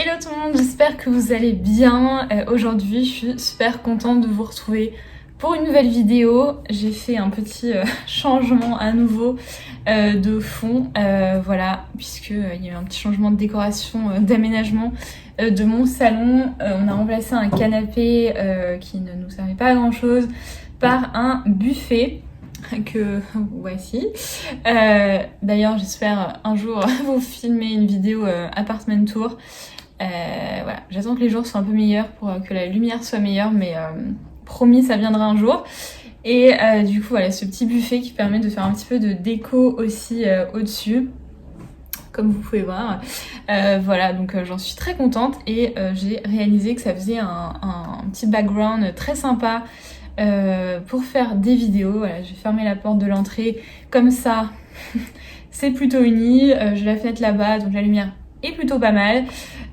Hello tout le monde, j'espère que vous allez bien. Aujourd'hui, je suis super contente de vous retrouver pour une nouvelle vidéo. J'ai fait un petit changement à nouveau de fond, voilà, puisque il y a eu un petit changement de décoration, d'aménagement de mon salon. On a remplacé un canapé qui ne nous servait pas à grand chose par un buffet que voici. D'ailleurs, j'espère un jour vous filmer une vidéo apartment tour. Voilà, j'attends que les jours soient un peu meilleurs pour que la lumière soit meilleure, mais promis, ça viendra un jour. Et du coup, voilà, ce petit buffet qui permet de faire un petit peu de déco aussi au-dessus, comme vous pouvez voir. Voilà, donc j'en suis très contente et j'ai réalisé que ça faisait un petit background très sympa pour faire des vidéos. Voilà, j'ai fermé la porte de l'entrée comme ça. C'est plutôt uni. J'ai la fenêtre là-bas, donc la lumière est plutôt pas mal.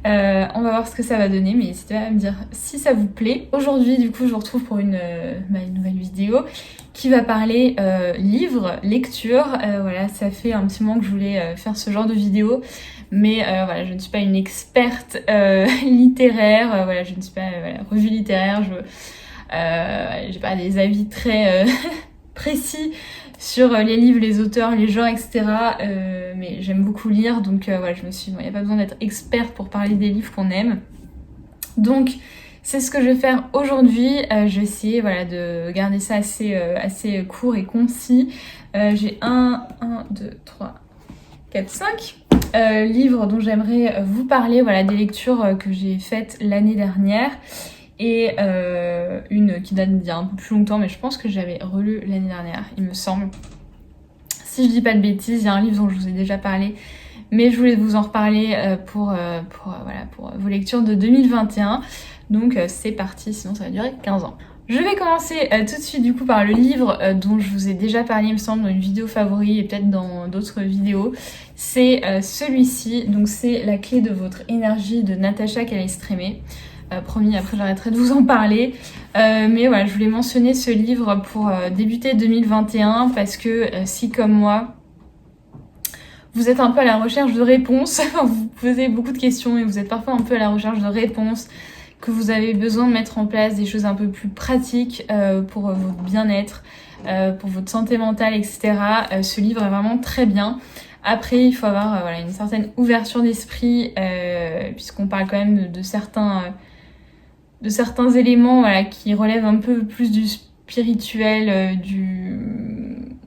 On va voir ce que ça va donner, mais n'hésitez pas à me dire si ça vous plaît. Aujourd'hui, du coup, je vous retrouve pour une nouvelle vidéo qui va parler livre, lecture. Voilà, ça fait un petit moment que je voulais faire ce genre de vidéo, mais voilà, je ne suis pas une experte littéraire. Voilà, je ne suis pas revue littéraire. J'ai pas des avis très précis sur les livres, les auteurs, les genres, etc. Mais j'aime beaucoup lire, donc voilà, je me suis dit, il n'y a pas besoin d'être experte pour parler des livres qu'on aime. Donc, c'est ce que je vais faire aujourd'hui. Je vais essayer voilà, de garder ça assez court et concis. J'ai 1, 2, 3, 4, 5 livres dont j'aimerais vous parler, voilà, des lectures que j'ai faites l'année dernière. Et une qui date d'il y a un peu plus longtemps, mais je pense que j'avais relu l'année dernière, il me semble. Si je dis pas de bêtises, il y a un livre dont je vous ai déjà parlé, mais je voulais vous en reparler pour vos lectures de 2021. Donc c'est parti, sinon ça va durer 15 ans. Je vais commencer tout de suite du coup par le livre dont je vous ai déjà parlé, il me semble, dans une vidéo favori et peut-être dans d'autres vidéos. C'est celui-ci, donc c'est La clé de votre énergie de Natacha Calle-Strémé. Promis, après j'arrêterai de vous en parler. Mais voilà, je voulais mentionner ce livre pour débuter 2021 parce que si comme moi, vous êtes un peu à la recherche de réponses, vous posez beaucoup de questions et vous êtes parfois un peu à la recherche de réponses, que vous avez besoin de mettre en place des choses un peu plus pratiques pour votre bien-être, pour votre santé mentale, etc. Ce livre est vraiment très bien. Après, il faut avoir voilà, une certaine ouverture d'esprit, puisqu'on parle quand même de certains éléments voilà, qui relèvent un peu plus du spirituel,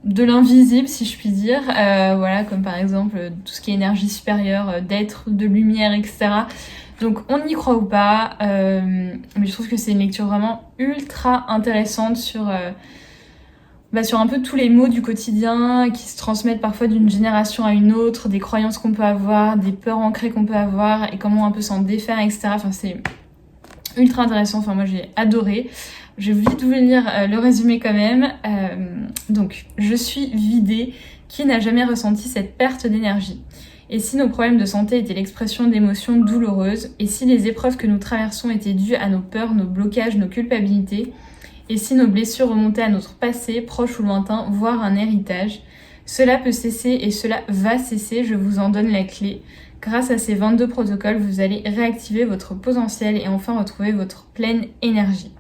de l'invisible, si je puis dire. Voilà, comme par exemple tout ce qui est énergie supérieure, d'être, de lumière, etc. Donc on y croit ou pas, mais je trouve que c'est une lecture vraiment ultra intéressante sur un peu tous les mots du quotidien qui se transmettent parfois d'une génération à une autre, des croyances qu'on peut avoir, des peurs ancrées qu'on peut avoir et comment on peut s'en défaire, etc. Enfin, c'est ultra intéressant, enfin moi j'ai adoré. Je vais vite vous lire le résumé quand même. Donc, je suis vidée, qui n'a jamais ressenti cette perte d'énergie? Et si nos problèmes de santé étaient l'expression d'émotions douloureuses? Et si les épreuves que nous traversons étaient dues à nos peurs, nos blocages, nos culpabilités? Et si nos blessures remontaient à notre passé, proche ou lointain, voire un héritage? Cela peut cesser et cela va cesser, je vous en donne la clé. Grâce à ces 22 protocoles, vous allez réactiver votre potentiel et enfin retrouver votre pleine énergie.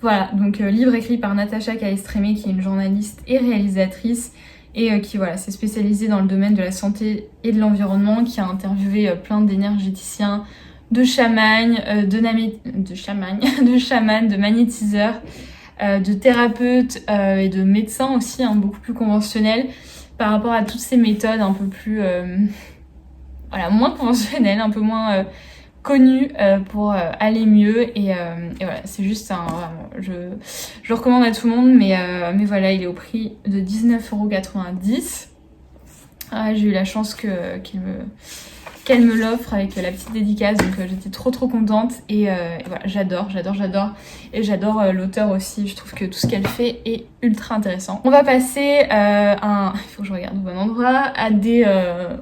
Voilà, donc livre écrit par Natacha Calle-Strémé, qui est une journaliste et réalisatrice et qui voilà, s'est spécialisée dans le domaine de la santé et de l'environnement, qui a interviewé plein d'énergéticiens, de chamans, de magnétiseurs, de thérapeutes et de médecins aussi, hein, beaucoup plus conventionnels par rapport à toutes ces méthodes un peu plus moins conventionnelles, un peu moins connues pour aller mieux et voilà, c'est juste je le recommande à tout le monde, mais voilà, il est au prix de 19,90 €. J'ai eu la chance qu'elle me l'offre avec la petite dédicace, donc j'étais trop contente et voilà, j'adore et j'adore l'auteur aussi. Je trouve que tout ce qu'elle fait est ultra intéressant. On va passer il faut que je regarde au bon endroit, à des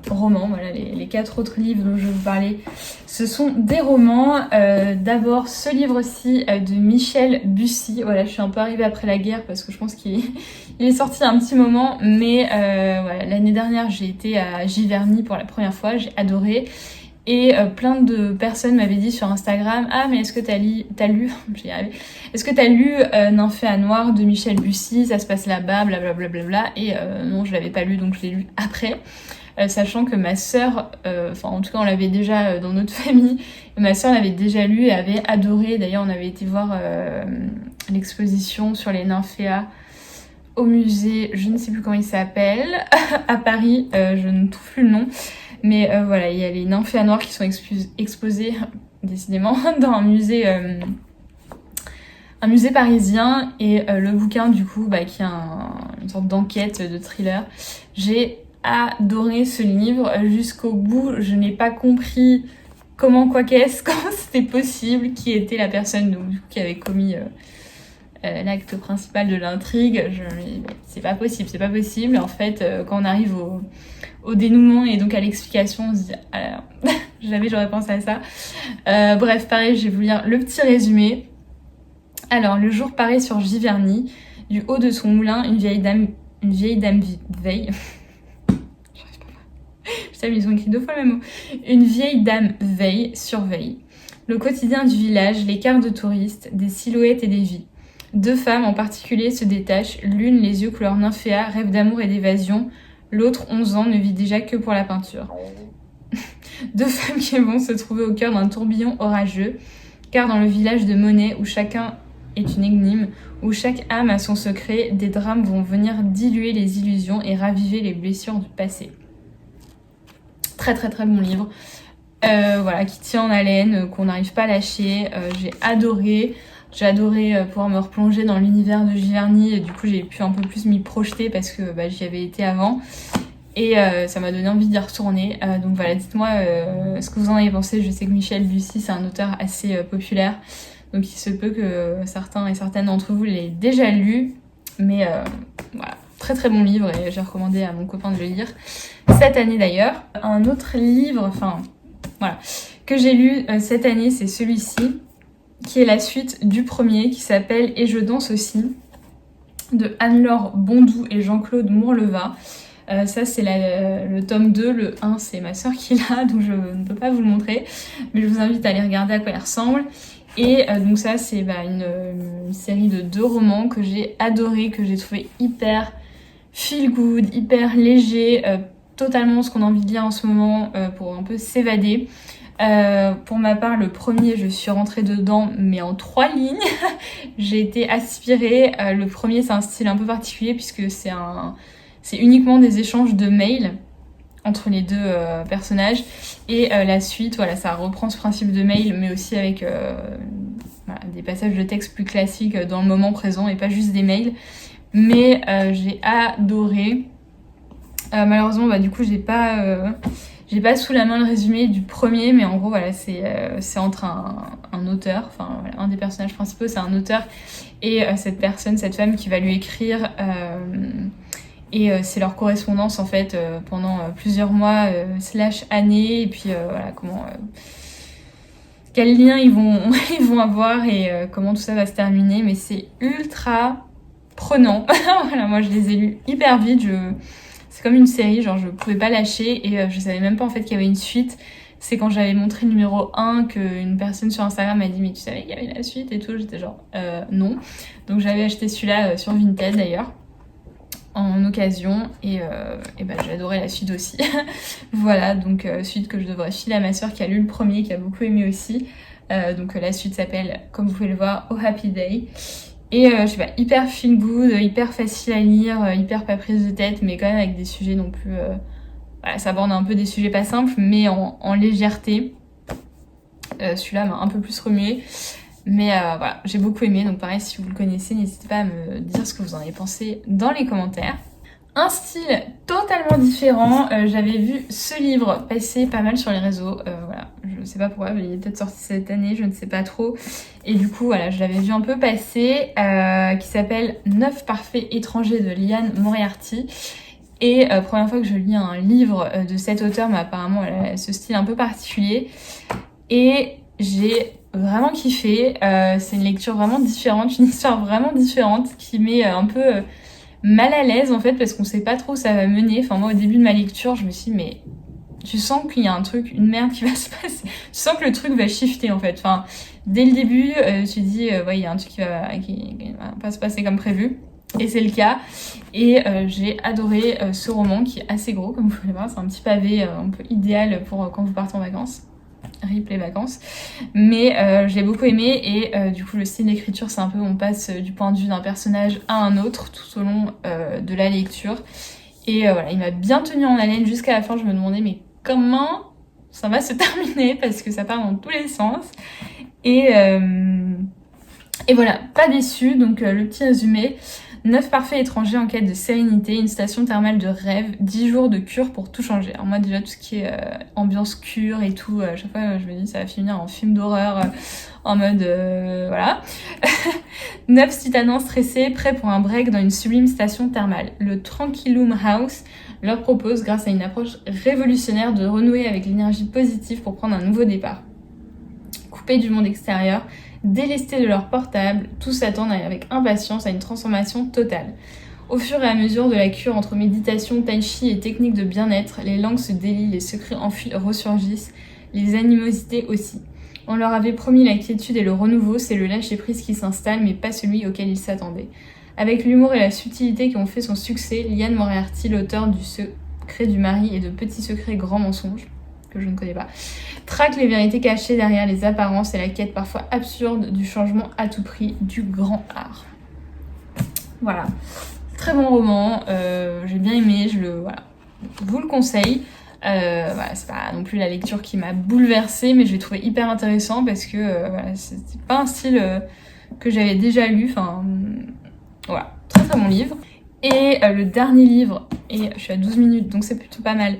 romans. Voilà, les 4 autres livres dont je vais vous parler, ce sont des romans. D'abord ce livre-ci de Michel Bussy. Voilà, je suis un peu arrivée après la guerre parce que je pense qu'il est sorti il y a un petit moment, mais voilà, l'année dernière j'ai été à Giverny pour la première fois, j'ai adoré. Et plein de personnes m'avaient dit sur Instagram: ah mais est-ce que t'as lu j'y arrive, est-ce que t'as lu Nymphéa Noire de Michel Bussy, ça se passe là-bas, blablabla. Et non, je l'avais pas lu, donc je l'ai lu après. Sachant que ma sœur, enfin en tout cas on l'avait déjà dans notre famille, ma sœur l'avait déjà lu et avait adoré. D'ailleurs on avait été voir l'exposition sur les nymphéas au musée, je ne sais plus comment il s'appelle, à Paris, je ne trouve plus le nom. Mais voilà, il y a les nymphéas noires qui sont exposées, décidément, dans un musée parisien. Et le bouquin, du coup, qui est une sorte d'enquête, de thriller. J'ai adoré ce livre jusqu'au bout. Je n'ai pas compris comment c'était possible, qui était la personne donc, du coup, qui avait commis l'acte principal de l'intrigue. C'est pas possible. En fait, quand on arrive au dénouement et donc à l'explication, on se dit alors, jamais j'aurais pensé à ça. Bref, pareil, je vais vous lire le petit résumé. Alors, le jour paraît sur Giverny. Du haut de son moulin, une vieille dame veille. Putain, ils ont écrit 2 fois le même mot. Une vieille dame surveille. Le quotidien du village, les quarts de touristes, des silhouettes et des vies. 2 femmes en particulier se détachent, l'une les yeux couleur nymphéa, rêve d'amour et d'évasion, l'autre, 11 ans, ne vit déjà que pour la peinture. 2 femmes qui vont se trouver au cœur d'un tourbillon orageux, car dans le village de Monet, où chacun est une énigme, où chaque âme a son secret, des drames vont venir diluer les illusions et raviver les blessures du passé. Très très très bon livre, voilà, qui tient en haleine, qu'on n'arrive pas à lâcher. J'ai adoré pouvoir me replonger dans l'univers de Giverny, et du coup j'ai pu un peu plus m'y projeter parce que j'y avais été avant. Et ça m'a donné envie d'y retourner. Donc voilà, dites-moi ce que vous en avez pensé. Je sais que Michel Bussy, c'est un auteur assez populaire. Donc il se peut que certains et certaines d'entre vous l'aient déjà lu. Mais voilà, très très bon livre et j'ai recommandé à mon copain de le lire cette année d'ailleurs. Un autre livre, que j'ai lu cette année, c'est celui-ci, qui est la suite du premier, qui s'appelle Et je danse aussi, de Anne-Laure Bondou et Jean-Claude Mourleva. Ça c'est le tome 2, le 1 c'est ma soeur qui l'a, donc je ne peux pas vous le montrer, mais je vous invite à aller regarder à quoi il ressemble. Et donc ça c'est une série de 2 romans que j'ai adoré, que j'ai trouvé hyper feel good, hyper léger, totalement ce qu'on a envie de lire en ce moment pour un peu s'évader. Pour ma part, le premier, je suis rentrée dedans, mais en 3 lignes. J'ai été aspirée. Le premier, c'est un style un peu particulier puisque c'est uniquement des échanges de mails entre les 2 personnages. Et la suite, voilà, ça reprend ce principe de mail, mais aussi avec des passages de texte plus classiques dans le moment présent et pas juste des mails. Mais j'ai adoré. Malheureusement, du coup, j'ai pas sous la main le résumé du premier, mais en gros, voilà, c'est entre un auteur, enfin, voilà, un des personnages principaux, c'est un auteur, et cette femme qui va lui écrire, et c'est leur correspondance, en fait, pendant plusieurs mois, / années, et puis, voilà, quels liens ils vont avoir, et comment tout ça va se terminer, mais c'est ultra prenant. Voilà, moi, je les ai lus hyper vite, c'est comme une série, genre je pouvais pas lâcher et je savais même pas en fait qu'il y avait une suite. C'est quand j'avais montré le numéro 1 qu'une personne sur Instagram m'a dit mais tu savais qu'il y avait la suite et tout, j'étais genre non. Donc j'avais acheté celui-là sur Vinted d'ailleurs en occasion et j'ai adoré la suite aussi. Voilà, donc suite que je devrais filer à ma soeur qui a lu le premier, qui a beaucoup aimé aussi. Donc la suite s'appelle, comme vous pouvez le voir, Oh Happy Day. Et je sais pas, hyper feel good, hyper facile à lire, hyper pas prise de tête, mais quand même avec des sujets non plus... voilà, ça aborde un peu des sujets pas simples, mais en légèreté. Celui-là m'a un peu plus remué. Mais voilà, j'ai beaucoup aimé, donc pareil, si vous le connaissez, n'hésitez pas à me dire ce que vous en avez pensé dans les commentaires. Un style totalement différent, j'avais vu ce livre passer pas mal sur les réseaux, voilà, je sais pas pourquoi, il est peut-être sorti cette année, je ne sais pas trop, et du coup voilà, je l'avais vu un peu passer, qui s'appelle 9 parfaits étrangers de Liane Moriarty, et première fois que je lis un livre de cet auteur, mais apparemment elle a ce style un peu particulier, et j'ai vraiment kiffé, c'est une lecture vraiment différente, une histoire vraiment différente, qui met un peu... mal à l'aise en fait parce qu'on sait pas trop où ça va mener. Enfin moi au début de ma lecture je me suis dit mais tu sens qu'il y a un truc, une merde qui va se passer. Tu sens que le truc va shifter en fait. Enfin, dès le début, tu dis, ouais, il y a un truc qui va pas se passer comme prévu. Et c'est le cas. Et j'ai adoré ce roman qui est assez gros, comme vous pouvez voir. C'est un petit pavé un peu idéal pour quand vous partez en vacances. Rip les vacances. Mais je l'ai beaucoup aimé et du coup le style d'écriture c'est un peu on passe du point de vue d'un personnage à un autre tout au long de la lecture. Et voilà, il m'a bien tenu en haleine jusqu'à la fin. Je me demandais mais comment ça va se terminer parce que ça part dans tous les sens. Et voilà, pas déçue. Donc le petit résumé. 9 parfaits étrangers en quête de sérénité, une station thermale de rêve, 10 jours de cure pour tout changer. Alors moi déjà tout ce qui est ambiance cure et tout, à chaque fois je me dis ça va finir en film d'horreur en mode voilà. 9 citadins stressés, prêts pour un break dans une sublime station thermale. Le Tranquillum House leur propose, grâce à une approche révolutionnaire, de renouer avec l'énergie positive pour prendre un nouveau départ. Coupés du monde extérieur, délestés de leur portable, tous s'attendent avec impatience à une transformation totale. Au fur et à mesure de la cure entre méditation, tai chi et techniques de bien-être, les langues se délient, les secrets enfuis ressurgissent, les animosités aussi. On leur avait promis la quiétude et le renouveau, c'est le lâcher-prise qui s'installe, mais pas celui auquel ils s'attendaient. Avec l'humour et la subtilité qui ont fait son succès, Liane Moriarty, l'auteur du Secret du mari et de Petits secrets grands mensonges, que je ne connais pas, traque les vérités cachées derrière les apparences et la quête parfois absurde du changement à tout prix du grand art. Voilà, très bon roman, j'ai bien aimé, voilà, vous le conseille. Voilà, c'est pas non plus la lecture qui m'a bouleversée, mais je l'ai trouvé hyper intéressant parce que voilà, c'est pas un style que j'avais déjà lu. Enfin, voilà, très très bon livre. Et le dernier livre, et je suis à 12 minutes donc c'est plutôt pas mal,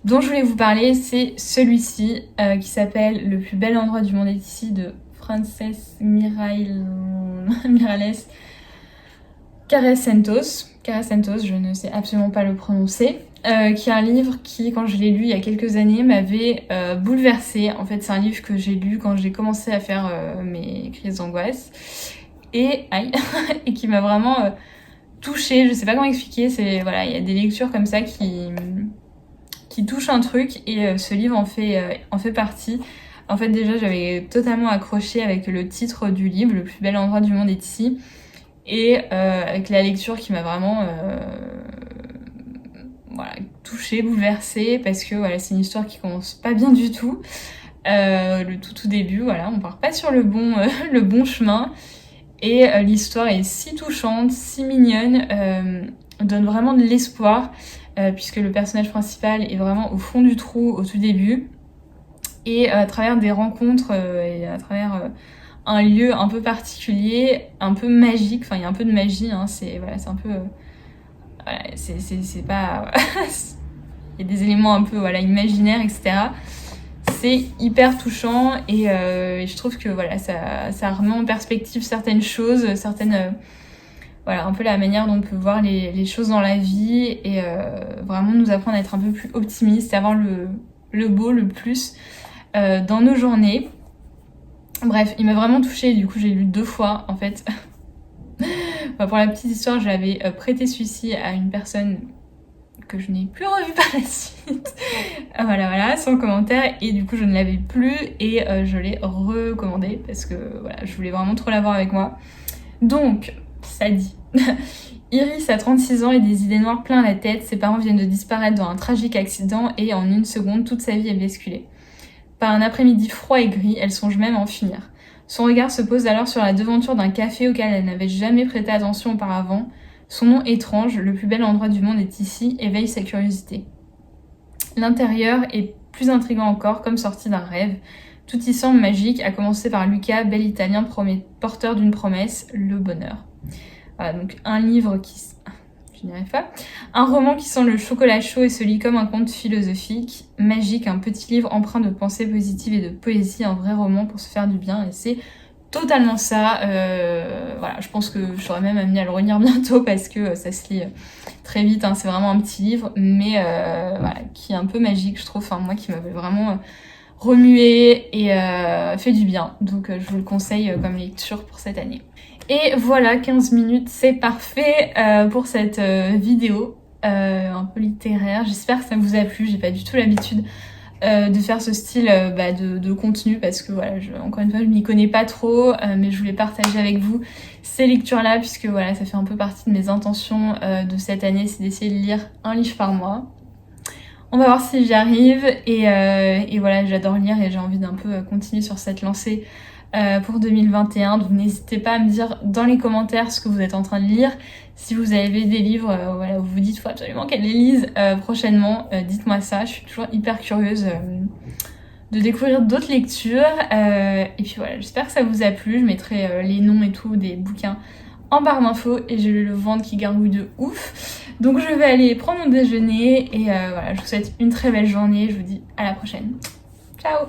dont je voulais vous parler, c'est celui-ci qui s'appelle Le plus bel endroit du monde est ici de Frances Miralles Carrascentos, je ne sais absolument pas le prononcer, qui est un livre qui, quand je l'ai lu il y a quelques années, m'avait bouleversée. En fait, c'est un livre que j'ai lu quand j'ai commencé à faire mes crises d'angoisse, et et qui m'a vraiment touchée. Je sais pas comment expliquer. C'est voilà, il y a des lectures comme ça qui touchent un truc, et ce livre en fait partie. En fait, déjà, j'avais totalement accroché avec le titre du livre, Le plus bel endroit du monde est ici. Et avec la lecture qui m'a vraiment voilà, touchée, bouleversée, parce que voilà, c'est une histoire qui commence pas bien du tout. Le tout début, voilà, on part pas sur le bon chemin. Et l'histoire est si touchante, si mignonne, donne vraiment de l'espoir, puisque le personnage principal est vraiment au fond du trou au tout début. Et à travers des rencontres et à travers un lieu un peu particulier, un peu magique, enfin il y a un peu de magie, hein, c'est un peu... voilà, c'est pas... il y a des éléments un peu voilà, imaginaires, etc. C'est hyper touchant, et je trouve que voilà, ça remet en perspective certaines choses, voilà, un peu la manière dont on peut voir les choses dans la vie, et vraiment nous apprendre à être un peu plus optimiste, à voir le beau, le plus dans nos journées. Bref, il m'a vraiment touchée, du coup j'ai lu 2 fois en fait. Enfin, pour la petite histoire, j'avais prêté celui-ci à une personne que je n'ai plus revu par la suite. Voilà, sans commentaire, et du coup je ne l'avais plus, et je l'ai recommandé parce que voilà, je voulais vraiment trop l'avoir avec moi. Donc, ça dit. Iris a 36 ans et des idées noires plein la tête, ses parents viennent de disparaître dans un tragique accident, et en une seconde, toute sa vie est basculée. Par un après-midi froid et gris, elle songe même à en finir. Son regard se pose alors sur la devanture d'un café auquel elle n'avait jamais prêté attention auparavant. Son nom étrange, Le plus bel endroit du monde est ici, éveille sa curiosité. L'intérieur est plus intriguant encore, comme sorti d'un rêve. Tout y semble magique, à commencer par Lucas, bel italien porteur d'une promesse, le bonheur. Voilà, donc un livre qui... je n'y arrive pas. Un roman qui sent le chocolat chaud et se lit comme un conte philosophique, magique, un petit livre empreint de pensées positives et de poésie, un vrai roman pour se faire du bien, et c'est totalement ça. Voilà, je pense que je serais même amenée à le relire bientôt parce que ça se lit très vite, hein. C'est vraiment un petit livre, mais voilà, qui est un peu magique, je trouve. Enfin, moi, qui m'avait vraiment remué et fait du bien. Donc, je vous le conseille comme lecture pour cette année. Et voilà, 15 minutes, c'est parfait pour cette vidéo. un peu littéraire. J'espère que ça vous a plu, j'ai pas du tout l'habitude de faire ce style de contenu parce que voilà, encore une fois je m'y connais pas trop, mais je voulais partager avec vous ces lectures là puisque voilà, ça fait un peu partie de mes intentions de cette année, c'est d'essayer de lire un livre par mois. On va voir si j'y arrive et voilà, j'adore lire et j'ai envie d'un peu continuer sur cette lancée pour 2021, donc n'hésitez pas à me dire dans les commentaires ce que vous êtes en train de lire. Si vous avez des livres voilà, où vous dites faut absolument qu'elle les lise prochainement, dites-moi ça, je suis toujours hyper curieuse de découvrir d'autres lectures. Et puis voilà, j'espère que ça vous a plu, je mettrai les noms et tout des bouquins en barre d'infos et j'ai le ventre qui gargouille de ouf. Donc je vais aller prendre mon déjeuner et voilà, je vous souhaite une très belle journée, je vous dis à la prochaine. Ciao!